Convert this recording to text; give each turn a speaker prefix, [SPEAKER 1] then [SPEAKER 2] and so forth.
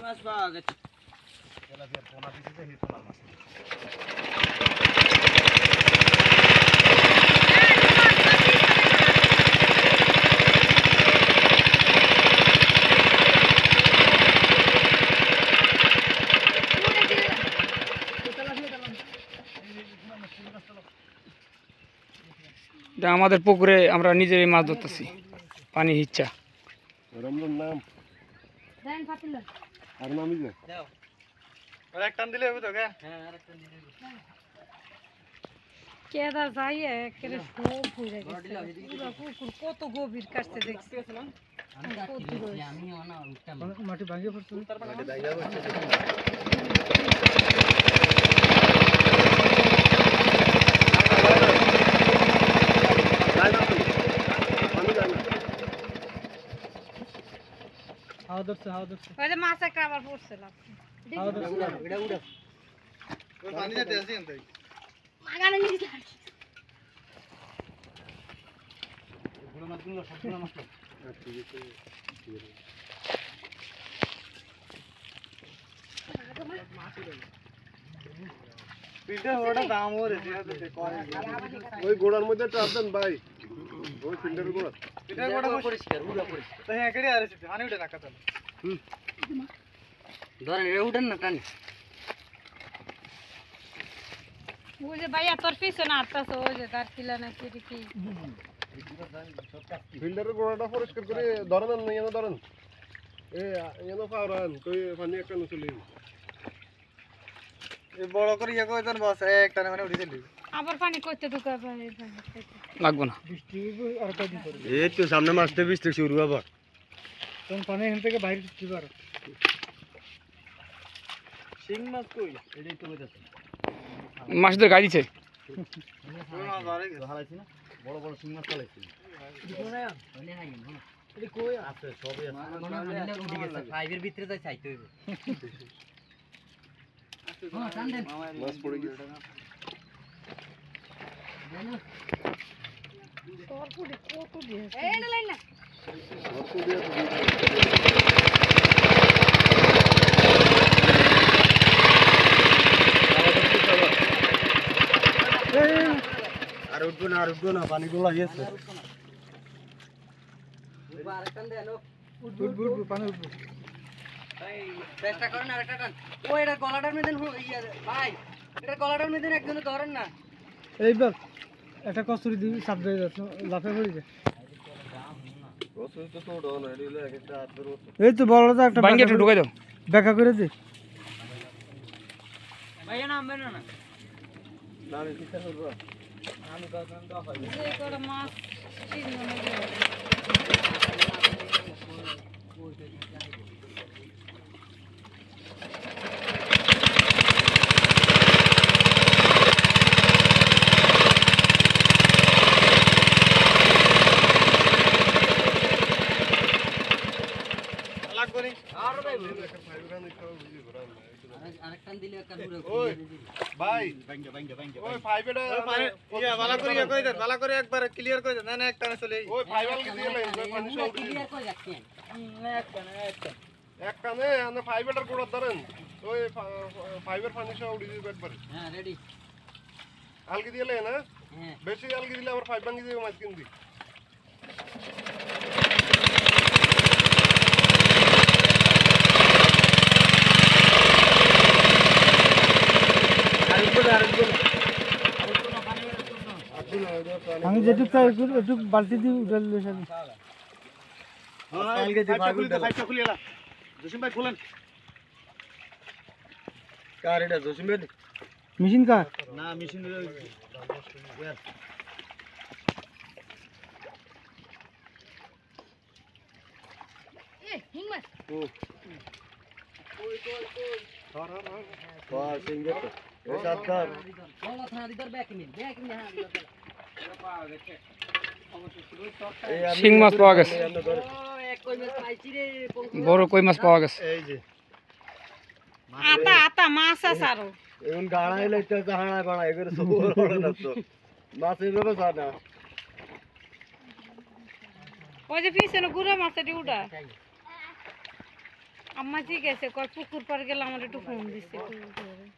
[SPEAKER 1] মাছ পাওয়া গেছে।
[SPEAKER 2] এটা আমাদের পুকুরে আমরা নিজেরাই মাছ ধরতেছি, পানি হিচ্ছা।
[SPEAKER 3] রমজান নাম
[SPEAKER 4] দেন ফাতিল
[SPEAKER 3] আর নামি যে
[SPEAKER 1] দাও আর এক টান দিলে হবে তো কে? হ্যাঁ আর এক টান দিলে হবে।
[SPEAKER 4] কেদা যাই একেবারে সব পুরে গেছে পুরো পুকুর কত গভীর কাটতে দেখছি
[SPEAKER 1] আমি কাটতে গেছি, আমি না উঠতাম
[SPEAKER 2] মাটি ভাঙিয়ে পড়ছে।
[SPEAKER 3] মাঠে দাইয়া বসে
[SPEAKER 2] হাওয়া ধরছে, হাওয়া ধরছে।
[SPEAKER 4] ওই যে মাছ একটা আবার পড়ছিলাম
[SPEAKER 1] এটা উড়া ওই পানি যেতে আসি এনতে
[SPEAKER 4] মাগানে নিয়ে যাই
[SPEAKER 1] গুলো মাছগুলো সবগুলো মাছ তো পিঠা ওটা দাম ওরে
[SPEAKER 3] ওই গোড়ার মধ্যে চাপ দেন ভাই, ওই ফিল্টারের গোড়া
[SPEAKER 1] পিঠা গোটা পরিষ্কার উড়া পরিষ্কার তো হ্যাঁ কেড়ে আরে পানি উঠে রাখা চলে ধরেন এটা উঠেন না টানি
[SPEAKER 4] ওই যে ভাইয়া তোর পিছনে আটটাছে ওই যে তার কিলা না কি কি
[SPEAKER 3] ফিল্টারের গোড়াটা পরিষ্কার করে ধরেন না, এনে ধরেন এনে পাওরান কই পানি একটা নচলে
[SPEAKER 1] এই বড় করে ইয়া কই দেন বস একটা মানে উঠে চলি
[SPEAKER 4] আবার পানি করতে ঢুকা পারে
[SPEAKER 2] লাগবো না।
[SPEAKER 3] এই তো সামনে মাছতে বৃষ্টি শুরু আবার
[SPEAKER 2] তখন পানি এখান থেকে বাইরে দিতে পারো।
[SPEAKER 1] শিং মাছ কই এটাই তো কইতাছে
[SPEAKER 2] মাছদের গাড়ি দিছে।
[SPEAKER 1] না ধরে হারাইছি না বড় বড় শিং মাছ চালাইছি এটা কই আছে সবই আছে মনে হয় উঠে গেছে ফাইভের ভিতরে যাই চাইতে হইবে হ্যাঁ টান দেন
[SPEAKER 3] মাছ পড়ে গেছে
[SPEAKER 4] তোর পুরি কত দিয়ে এই না লাইন না
[SPEAKER 3] মাছ পড়ে আছে আর উঠবো না পানি গুলো গেছে
[SPEAKER 1] আর টান দেন
[SPEAKER 2] উঠবো পানি উঠবো।
[SPEAKER 1] চেষ্টা করেন আর একটা টান ও এটা গলাটার মধ্যে ভাই এটা গলাটার মধ্যে একজনে ধরেন না
[SPEAKER 2] এইবার একটা কচুরি দিবি, সাপ দিয়ে যাচ্ছে, লাফে পড়ে যায়। এই তো বড় একটা ব্যাংকে ঢুকাই দাও, ব্যাখ্যা করে দে।
[SPEAKER 1] ভাইয়া নামবে না
[SPEAKER 4] যে করে মাছ চিহ্ন নেই
[SPEAKER 1] আরেকটান দিলে একটা
[SPEAKER 3] ভাই ওই ফাইভেটা
[SPEAKER 1] ইয়া ভালো করে ইয়া কই দেন ভালো করে একবার ক্লিয়ার কই দেন না একটানে চলে
[SPEAKER 3] ওই ফাইভেল দিয়ে লাই পানি সব
[SPEAKER 1] ক্লিয়ার কই যাচ্ছেন একটা
[SPEAKER 3] একটানে আনে ফাইভেটার গোড়া ধরেন ওই ফাইভের পানি সব উড়ে যাবে একবার
[SPEAKER 1] হ্যাঁ রেডি
[SPEAKER 3] আলগি দিয়ে লাই না
[SPEAKER 1] হ্যাঁ
[SPEAKER 3] বেশি আলগি দিলে আবার ফাইভ ভাঙি যাবে মাছ কিনবি
[SPEAKER 2] আমি যেটুক চাই একটু বালতি দিয়ে উঠে লেসালি।
[SPEAKER 1] আলগে দি ফাইভটা খুলে এলা জসিম ভাই খুলেন
[SPEAKER 3] কার এটা জসিম ভাই
[SPEAKER 2] মেশিন কার?
[SPEAKER 1] না মেশিন
[SPEAKER 4] এ হিংমাস
[SPEAKER 3] বাহ সিঙ্গে তো এই সাতকার
[SPEAKER 1] বলা থানা দিদার ব্যাক নিন হ্যাঁ
[SPEAKER 2] শিং মাছ পাওয়া গেছে,
[SPEAKER 1] ও এক কই মাছ পাইছি রে
[SPEAKER 2] বড় কই মাছ পাওয়া গেছে।
[SPEAKER 3] এই যে
[SPEAKER 4] আতা আতা মাছ আছে আরো
[SPEAKER 3] এখন গাড়াই লাইতে গাড়া বাড়া এগুলো সব বড় না তো মাছ এভাবে সাদা
[SPEAKER 4] ওই যে পিছনে গুড়া মাছটা উঠা আম্মা ঠিক আছে কয় পুকুর পার গেলে আমার একটু ফোন দিচ্ছে পুকুর পাড়ে।